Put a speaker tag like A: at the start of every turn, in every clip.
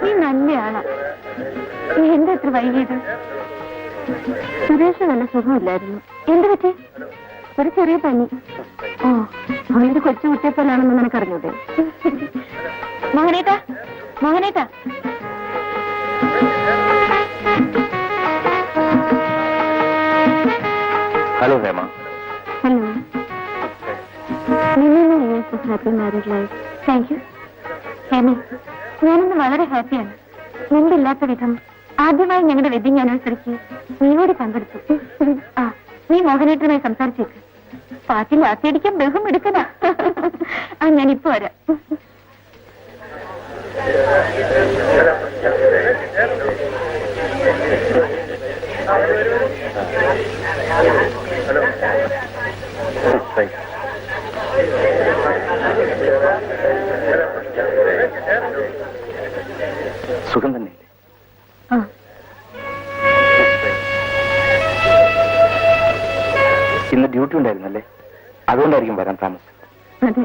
A: നീ നല്ലയാളാ. നീ എന്താ എത്ര വൈകിയത്? സുരേഷ് നല്ല സുഖമില്ലായിരുന്നു. എന്ത് പറ്റി? ഒരു ചെറിയ പനി. ഓ, അവനൊരു കൊച്ചു കുട്ടിയെപ്പോലാണെന്ന് നിനക്കറിഞ്ഞൂടെ? മോഹനേട്ടാ, മോഹനേട്ടാ.
B: Hello Hema.
A: Hello. Happy married life. Thank you. Hema, ഞാനിന്ന് വളരെ ഹാപ്പിയാണ്. മുമ്പില്ലാത്ത വിധം ആദ്യമായി ഞങ്ങളുടെ വെഡിങ് ആനിവേഴ്സറിക്ക് നീ കൂടി പങ്കെടുത്തു. ആ, നീ മോഹനേട്ടനുമായി സംസാരിച്ചേക്ക്. പാട്ടിൽ ആത്തിയടിക്കാൻ ബഹും എടുക്കണ. ആ, ഞാനിപ്പോ വരാം.
B: സുഖം തന്നെ. ഇന്ന് ഡ്യൂട്ടി ഉണ്ടായിരുന്നല്ലേ? അതുകൊണ്ടായിരിക്കും വരാൻ താമസം.
A: അതെ.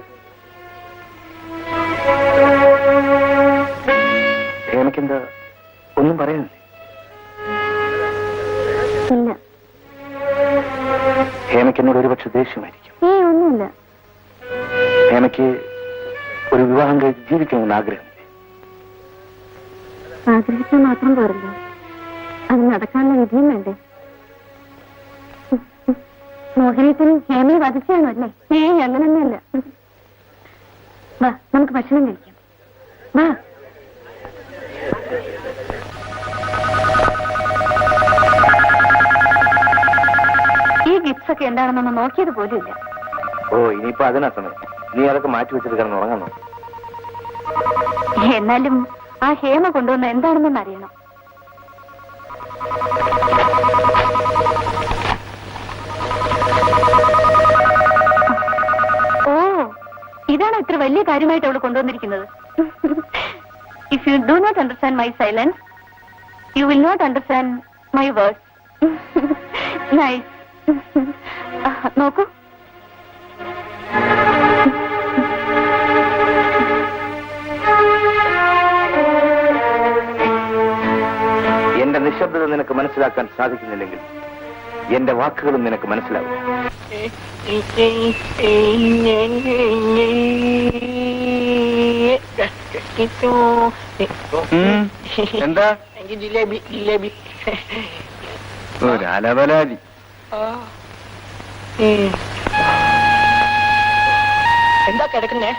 B: എനിക്കെന്താ ഒന്നും പറയാനില്ലേ?
A: ഇല്ല.
B: ഹേമയ്ക്ക് എന്നോട് ഒരുപക്ഷെ ദേഷ്യമായിരിക്കും.
A: ഒന്നുമില്ല.
B: ഹേമയ്ക്ക് ഒരു വിവാഹം കഴിച്ച് ജീവിക്കണമെന്ന് ആഗ്രഹമില്ലേ?
A: ആഗ്രഹിച്ചാൽ മാത്രം പോരല്ലോ, അത് നടക്കാനുള്ള വിധിയും വേണ്ടേ? മോഹനേട്ടനും ഹേമയെ വധിച്ചാണോ അല്ലേ? അങ്ങനൊന്നുമല്ല. വാ, നമുക്ക് ഭക്ഷണം കഴിക്കാം. വാ. ഈ ഗിഫ്റ്റ്സ് ഒക്കെ എന്താണെന്നൊന്ന് നോക്കിയത് പോലും ഇല്ല.
B: ഓ, ഇനിയിപ്പോ അതിനാ സമയം. നീ അതൊക്കെ മാറ്റി വെച്ചിട്ട് കിടന്ന് ഉറങ്ങണോ?
A: എന്നാലും ആ ഹേമ കൊണ്ടുവന്ന എന്താണെന്നൊന്ന് അറിയണം. ഓ, ഇതാണ് ഇത്ര വലിയ കാര്യമായിട്ട് അവൾ കൊണ്ടുവന്നിരിക്കുന്നത്. If you do not understand my silence, you will not understand my words. Nice. നോക്കൂ.
B: എന്റെ നിശബ്ദത നിനക്ക് മനസ്സിലാക്കാൻ സാധിക്കുന്നില്ലെങ്കിൽ എന്റെ വാക്കുകളും നിനക്ക് മനസ്സിലാവും.
C: എന്താ?
D: ജിലേബി ജിലേബി.
C: ഒരലവലാതി.
D: എന്താ കിടക്കുന്നേ?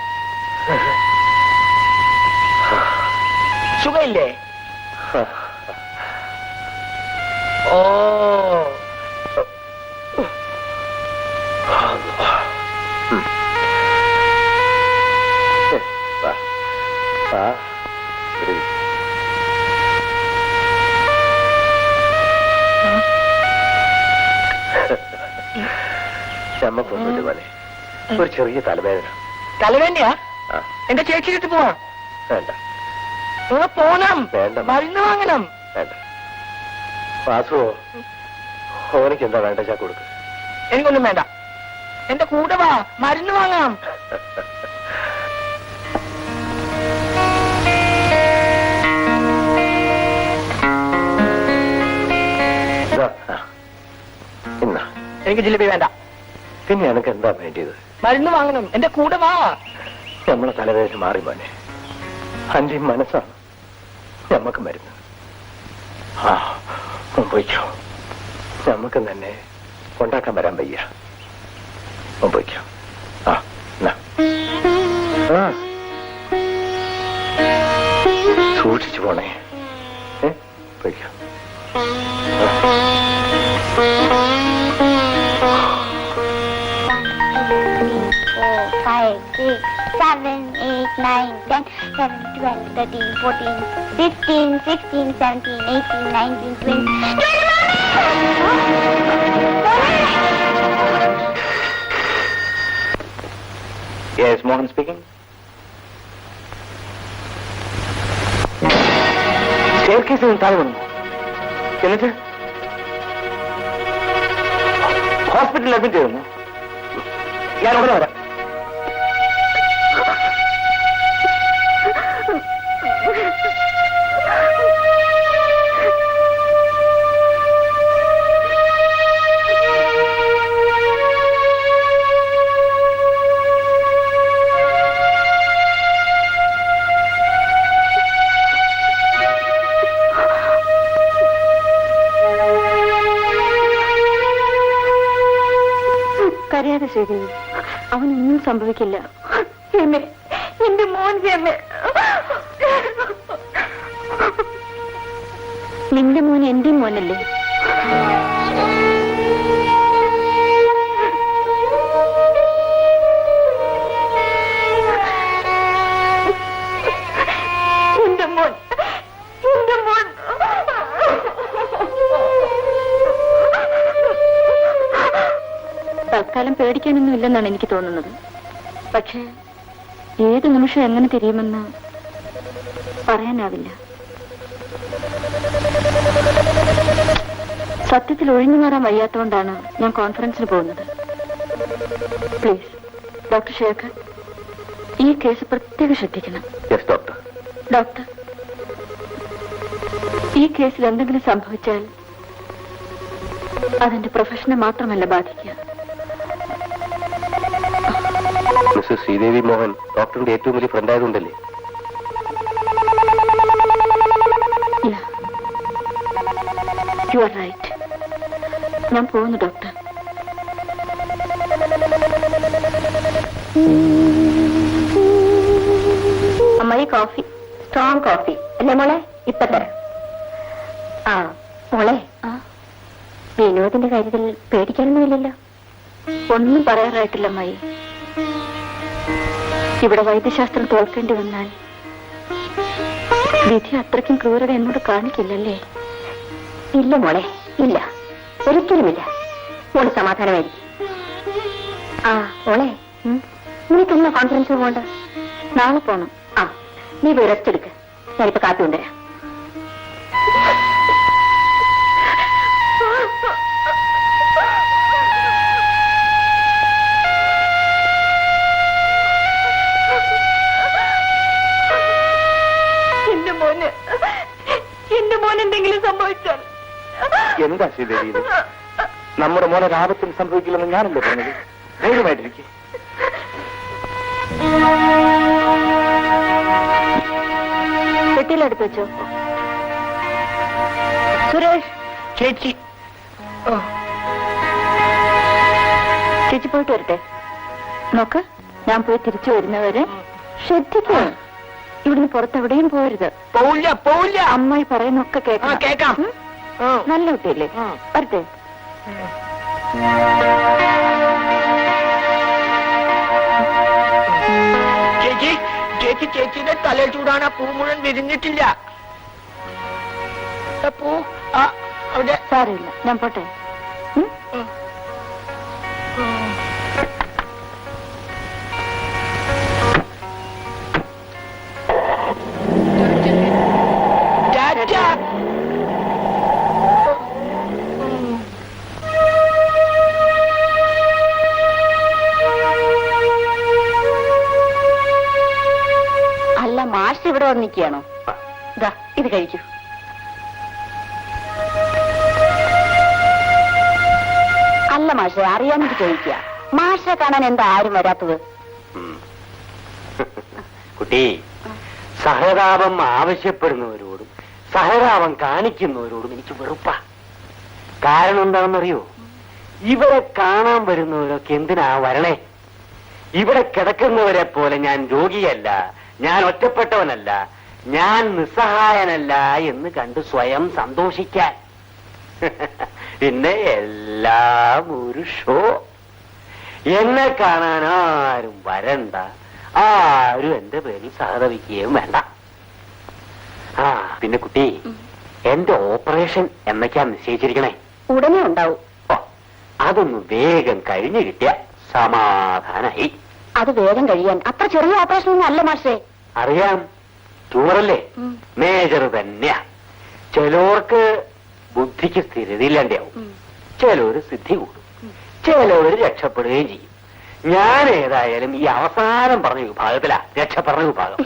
D: സുഖമില്ലേ? ഓ,
B: ചമ്മക്കൊന്നുമില്ല പോലെ ഒരു ചെറിയ തലവേദന.
D: തലവേദനയാ? എന്റെ ചേച്ചിയിട്ട് പോവാ.
B: വേണ്ട.
D: പോണം.
B: വേണ്ട.
D: മരുന്ന് വാങ്ങണം.
B: വേണ്ട. വാസുവോ, ഓനക്ക് എന്താ വേണ്ട ചാ കൊടുക്ക്.
D: എനിക്കൊന്നും വേണ്ട. എന്റെ കൂടെ വാ, മരുന്ന് വാങ്ങാം. എനിക്ക് ജിലേബി വേണ്ട.
B: പിന്നെ എനക്ക് എന്താ വേണ്ടിയത്?
D: മരുന്ന് വാങ്ങണം. എന്റെ കൂടെ വാ.
B: നമ്മളെ തലവേദന മാറി മോനെ. അന്റെ മനസ്സാണ് ഞമ്മക്ക് മരുന്ന്. ആ, പോയിക്കോ. ഞമ്മക്ക് തന്നെ കൊണ്ടാക്കാൻ വരാൻ വയ്യ. പോയിക്കോ. ആ, സൂക്ഷിച്ചു പോണേ. പോയിക്കോ.
E: 5, 6, 7, 8, 9, 10, 11, 12, 13, 14, 15, 16, 17, 18, 19, 20.
B: Yes, Mohan speaking. Staircase in താഴെ വന്നു. എന്നിട്ട് ഹോസ്പിറ്റലിൽ അഡ്മിറ്റ് ചെയ്യുന്നു. ഞാൻ ഉടനെ വരാം.
A: ശ്രീദേവി, അവനൊന്നും സംഭവിക്കില്ല. എന്റെ മോൻ നിന്റെ മോൻ എന്റെ മോനല്ലേ? എന്റെ മോൻ തൽക്കാലം പേടിക്കാനൊന്നും ഇല്ലെന്നാണ് എനിക്ക് തോന്നുന്നത്. പക്ഷേ ഏത് നിമിഷം എങ്ങനെ തിരിയുമെന്ന് പറയാനാവില്ല. സത്യത്തിൽ ഒഴിഞ്ഞു മാറാൻ വയ്യാത്തതുകൊണ്ടാണ് ഞാൻ കോൺഫറൻസിന് പോകുന്നത്. പ്ലീസ് ഡോക്ടർ ശേഖർ, ഈ കേസ് പ്രത്യേകം ശ്രദ്ധിക്കണം. ഡോക്ടർ, ഈ കേസിൽ എന്തെങ്കിലും സംഭവിച്ചാൽ അതെന്റെ പ്രൊഫഷനെ മാത്രമല്ല ബാധിക്കുക.
B: മിസ്റ്റർ ശ്രീദേവി മോഹൻ ഡോക്ടറിന്റെ ഏറ്റവും വലിയ ഫ്രണ്ട് ആയതുകൊണ്ടല്ലേ?
A: You are right. ഞാൻ പോകുന്നു ഡോക്ടർ. അമ്മായി കോഫി, സ്ട്രോങ് കോഫി അല്ലേ മോളെ? ഇപ്പൊ തരാം. ആ മോളെ, വിനോദിന്റെ കാര്യത്തിൽ പേടിക്കാനൊന്നുമില്ലല്ലോ? ഒന്നും പറയാറായിട്ടില്ല അമ്മായി. ഇവിടെ വൈദ്യശാസ്ത്രം തോൽക്കേണ്ടി വന്നാൽ വിധി അത്രയ്ക്കും ക്രൂരത എന്നോട് കാണിക്കില്ലല്ലേ? ഇല്ല മോളെ, ഇല്ല, ഒരിക്കലുമില്ല. മോള് സമാധാനമായിരിക്കും. ആ മോളെ, നിനക്കെന്നാ കോൺഫറൻസിന് പോകണ്ട? നാളെ പോണം. ആ, നീ പോയി റെസ്റ്റ് എടുക്ക. ഞാനിപ്പോ കാപ്പി കൊണ്ടുവരാം. എന്റെ മോൻ എന്തെങ്കിലും സംഭവിച്ചാൽ
B: എന്താ ശ്രീദേവി ഇത്? നമ്മുടെ മോനെ ആപത്തിൽ സംഭവിക്കില്ലെന്ന് ഞാനല്ലേ പറഞ്ഞത്? ധൈര്യമായിട്ടിരിക്കും.
A: പെട്ടിയിലെടുത്ത് വെച്ചോ. സുരേഷ്,
D: ചേച്ചി.
A: ചേച്ചി പോയിട്ട് വരട്ടെ. നോക്ക്, ഞാൻ പോയി തിരിച്ചു വരുന്നവരെ ശ്രദ്ധിക്കൂ. ഇവിടുന്ന് പുറത്തെവിടെയും പോരുത്.
D: പോവില്ല.
A: അമ്മായി പറയുന്നൊക്കെ കേൾക്കാം.
D: കേൾക്കാം.
A: നല്ല കുട്ടിയല്ലേ? വരട്ടെ.
D: ചേച്ചിയുടെ തല ചൂടാണ്. പൂ മുഴുവൻ വിരിഞ്ഞിട്ടില്ല. പൂ അവിടെ.
A: സാരമില്ല, ഞാൻ പോട്ടെ. അല്ല, മാഷ് ഇവിടെ വന്നിരിക്കുകയാണോ? ഇത് കഴിക്കൂ. അല്ല മാഷെ, അറിയാമെന്ന് ചോദിക്കുക. മാഷെ കാണാൻ എന്താ ആരും വരാത്തത്?
C: കുട്ടി, സഹതാപം ആവശ്യപ്പെടുന്നവരോടും സഹതാപം കാണിക്കുന്നവരോടും എനിക്ക് വെറുപ്പാ. കാരണം എന്താണെന്നറിയോ? ഇവിടെ കാണാൻ വരുന്നവരൊക്കെ എന്തിനാ വരണേ? ഇവിടെ കിടക്കുന്നവരെ പോലെ ഞാൻ രോഗിയല്ല, ഞാൻ ഒറ്റപ്പെട്ടവനല്ല, ഞാൻ നിസ്സഹായനല്ല എന്ന് കണ്ട് സ്വയം സന്തോഷിക്കാൻ. പിന്നെ എല്ലാം ഒരു ഷോ. എന്നെ കാണാൻ ആരും വരണ്ട, ആരും എന്റെ പേരിൽ സഹതപിക്കുകയും വേണ്ട. ആ പിന്നെ കുട്ടി, എന്റെ ഓപ്പറേഷൻ എന്നൊക്കെയാ നിശ്ചയിച്ചിരിക്കണേ?
A: ഉടനെ ഉണ്ടാവും.
C: അതൊന്ന് വേഗം കഴിഞ്ഞു കിട്ടിയ സമാധാനായി.
A: അത് വേഗം കഴിയാൻ അത്ര ചെറിയ ഓപ്പറേഷൻ ഒന്നും അല്ല മാഷേ.
C: അറിയാം, ട്യൂമറല്ലേ, മേജർ തന്നെയാ. ചിലവർക്ക് ബുദ്ധിക്ക് സ്ഥിരതയില്ലാണ്ടാവും, ചിലവര് സിദ്ധി കൂടും, ചിലവര് രക്ഷപ്പെടുകയും ചെയ്യും. ഞാൻ ഏതായാലും ഈ അവസാനം പറഞ്ഞ വിഭാഗത്തിലാ, രക്ഷപ്പെടുന്ന വിഭാഗം.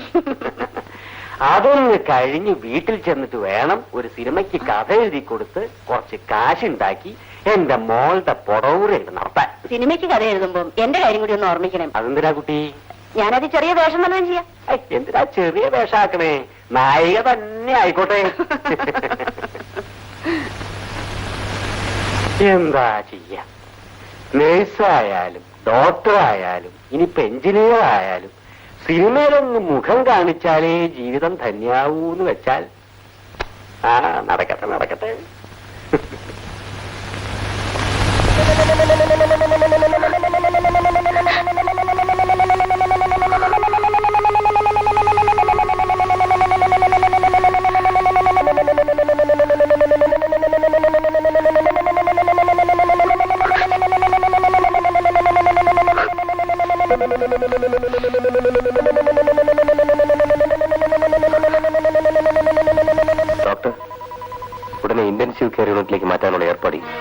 C: അതൊന്ന് കഴിഞ്ഞ് വീട്ടിൽ ചെന്നിട്ട് വേണം ഒരു സിനിമയ്ക്ക് കഥ എഴുതി കൊടുത്ത് കുറച്ച് കാശുണ്ടാക്കി എന്റെ മോളുടെ പൊടവുരണ്ട് നടത്താൻ.
A: സിനിമയ്ക്ക് കഥ എഴുതുമ്പോ എന്റെ കാര്യം കൂടി ഒന്ന് ഓർമ്മിക്കണം.
C: അതെന്തിനാ കുട്ടി?
A: ഞാനത് ചെറിയ വേഷം വല്ലതും ചെയ്യാം.
C: എന്തിനാ ചെറിയ വേഷാക്കണേ? നായിക തന്നെ ആയിക്കോട്ടെ. എന്താ ചെയ്യാ? നേഴ്സായാലും ഡോക്ടറായാലും ഇനിയിപ്പോ എഞ്ചിനീയർ ആയാലും സിനിമയിലൊന്ന് മുഖം കാണിച്ചാലേ ജീവിതം ധന്യാവൂന്ന് വെച്ചാൽ ആ നടക്കട്ടെ നടക്കട്ടെ.
B: ഡോക്ടർ, ഉടനെ ഇന്റൻസീവ് കെയർ യൂണിറ്റിലേക്ക് മാറ്റാനുള്ള ഏർപ്പാട് ചെയ്യും.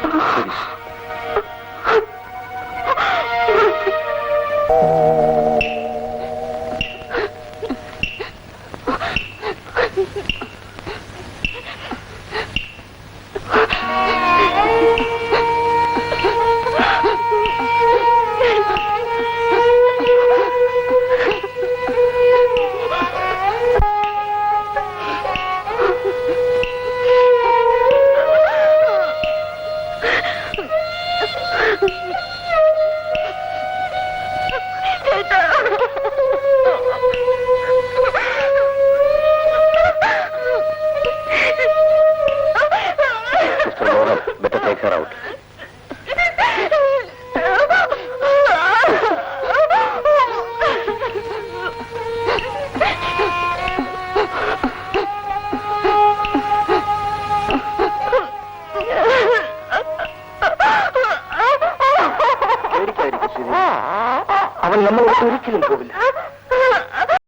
B: Mr. Mohan, better take her out. അവൻ നമ്മൾ ഒരിക്കലും പോവില്ല.